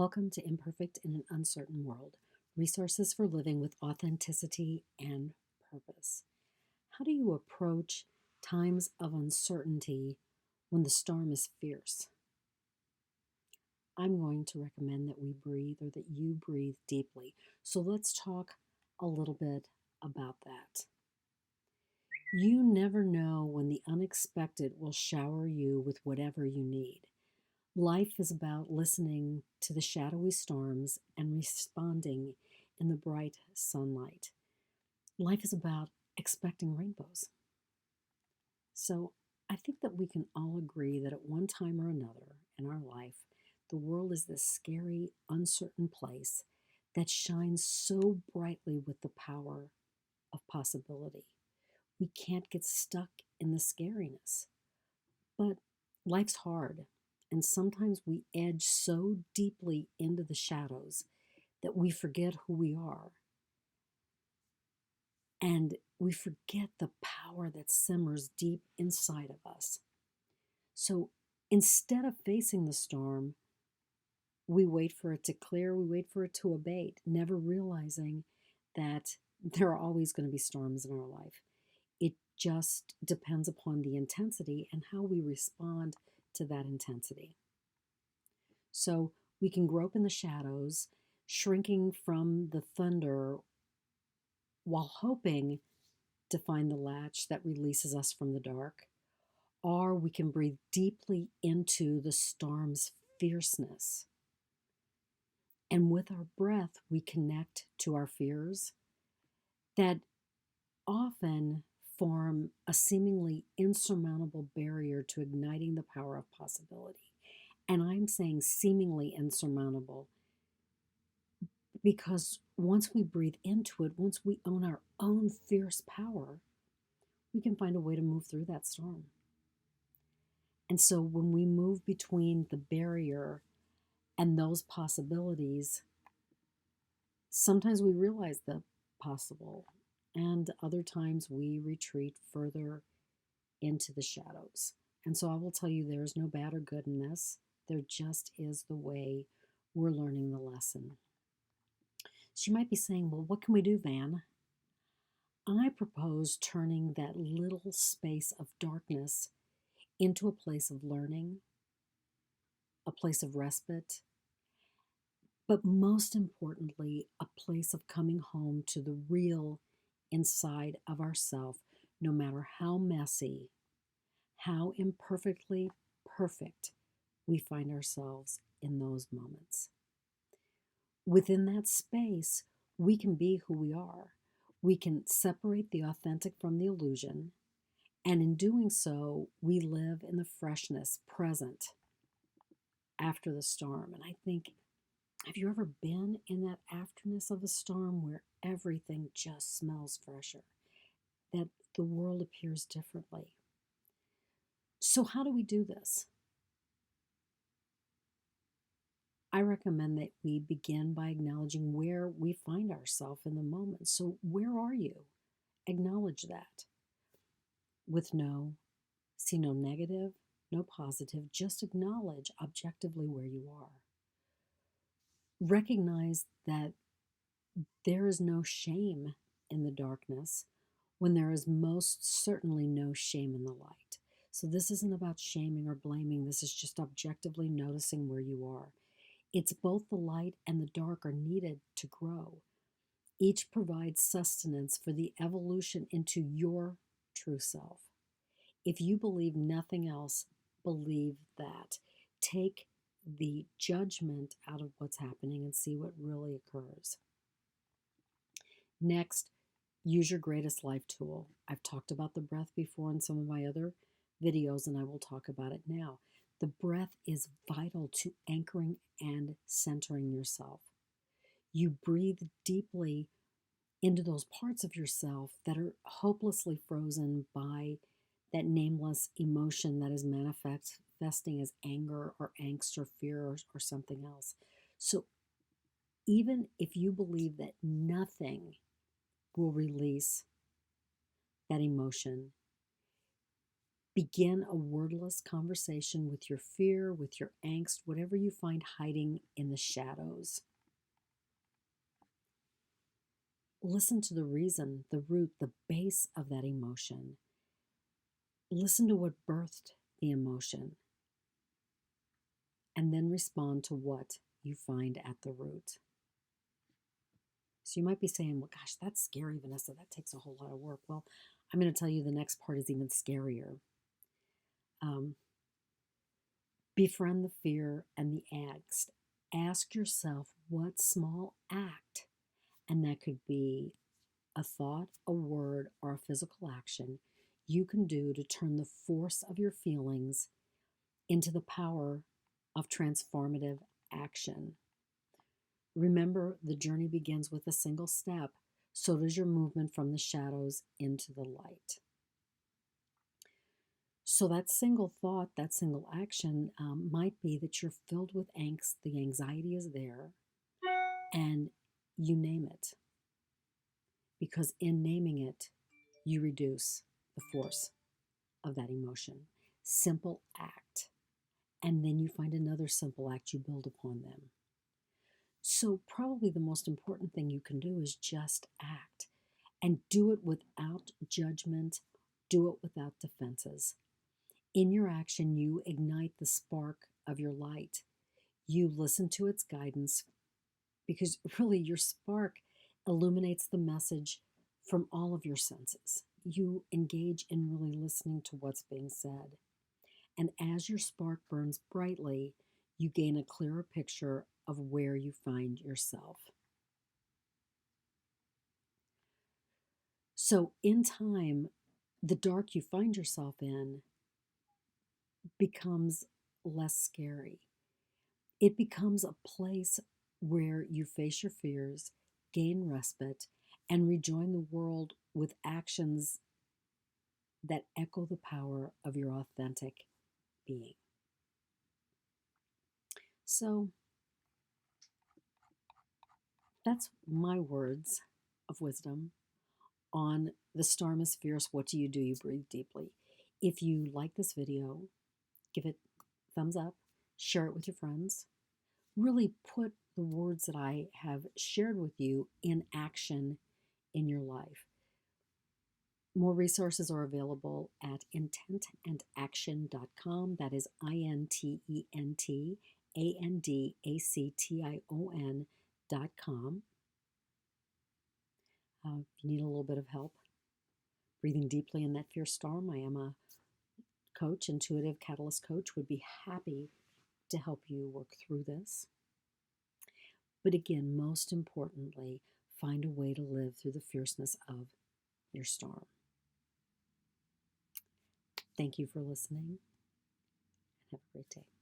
Welcome to Imperfect in an Uncertain World, resources for living with authenticity and purpose. How do you approach times of uncertainty when the storm is fierce? I'm going to recommend that we breathe or that you breathe deeply. So let's talk a little bit about that. You never know when the unexpected will shower you with whatever you need. Life is about listening to the shadowy storms and responding in the bright sunlight. Life is about expecting rainbows. So I think that we can all agree that at one time or another in our life, the world is this scary, uncertain place that shines so brightly with the power of possibility. We can't get stuck in the scariness. But life's hard, and sometimes we edge so deeply into the shadows that we forget who we are. And we forget the power that simmers deep inside of us. So instead of facing the storm, we wait for it to clear, we wait for it to abate, never realizing that there are always going to be storms in our life. It just depends upon the intensity and how we respond to that intensity. So we can grope in the shadows, shrinking from the thunder while hoping to find the latch that releases us from the dark. Or we can breathe deeply into the storm's fierceness. And with our breath, we connect to our fears that often form a seemingly insurmountable barrier to igniting the power of possibility. And I'm saying seemingly insurmountable because once we breathe into it, once we own our own fierce power, we can find a way to move through that storm. And so when we move between the barrier and those possibilities, sometimes we realize the possible, and other times we retreat further into the shadows. And so I will tell you, there is no bad or good in this. There just is the way we're learning the lesson. So you might be saying, well, what can we do, Van? I propose turning that little space of darkness into a place of learning, a place of respite, but most importantly, a place of coming home to the real inside of ourself, no matter how messy, how imperfectly perfect we find ourselves in those moments. Within that space, we can be who we are. We can separate the authentic from the illusion. And in doing so, we live in the freshness present after the storm. And I think, have you ever been in that afterness of a storm where everything just smells fresher? That the world appears differently. So, how do we do this? I recommend that we begin by acknowledging where we find ourselves in the moment. So, where are you? Acknowledge that with see no negative, no positive, just acknowledge objectively where you are. Recognize that there is no shame in the darkness when there is most certainly no shame in the light. So, this isn't about shaming or blaming, this is just objectively noticing where you are. It's both the light and the dark are needed to grow. Each provides sustenance for the evolution into your true self. If you believe nothing else, believe that. Take the judgment out of what's happening and see what really occurs. Next, use your greatest life tool. I've talked about the breath before in some of my other videos, and I will talk about it now. The breath is vital to anchoring and centering yourself. You breathe deeply into those parts of yourself that are hopelessly frozen by that nameless emotion that is manifesting as anger or angst or fear or something else. So even if you believe that nothing will release that emotion, Begin a wordless conversation with your fear, with your angst, whatever you find hiding in the shadows. Listen to the reason, the root, the base of that emotion. Listen to what birthed the emotion, and then respond to what you find at the root. So you might be saying, well, gosh, that's scary, Vanessa. That takes a whole lot of work. Well, I'm going to tell you the next part is even scarier. Befriend the fear and the angst. Ask yourself what small act, and that could be a thought, a word, or a physical action, you can do to turn the force of your feelings into the power of transformative action. Remember, the journey begins with a single step. So does your movement from the shadows into the light. So that single thought, that single action might be that you're filled with angst, the anxiety is there, and you name it. Because in naming it, you reduce the force of that emotion. Simple act. And then you find another simple act, you build upon them. So, probably the most important thing you can do is just act and do it without judgment, do it without defenses. In your action, you ignite the spark of your light. You listen to its guidance because really your spark illuminates the message from all of your senses. You engage in really listening to what's being said. And as your spark burns brightly, you gain a clearer picture of where you find yourself. So, in time, the dark you find yourself in becomes less scary. It becomes a place where you face your fears, gain respite, and rejoin the world with actions that echo the power of your authentic being. So, that's my words of wisdom on The Storm is Fierce. What do? You breathe deeply. If you like this video, give it thumbs up, share it with your friends. Really put the words that I have shared with you in action in your life. More resources are available at intentandaction.com. That is INTENTANDACTION.com. If you need a little bit of help breathing deeply in that fierce storm, I am a coach, intuitive catalyst coach, would be happy to help you work through this. But again, most importantly, find a way to live through the fierceness of your storm. Thank you for listening, and have a great day.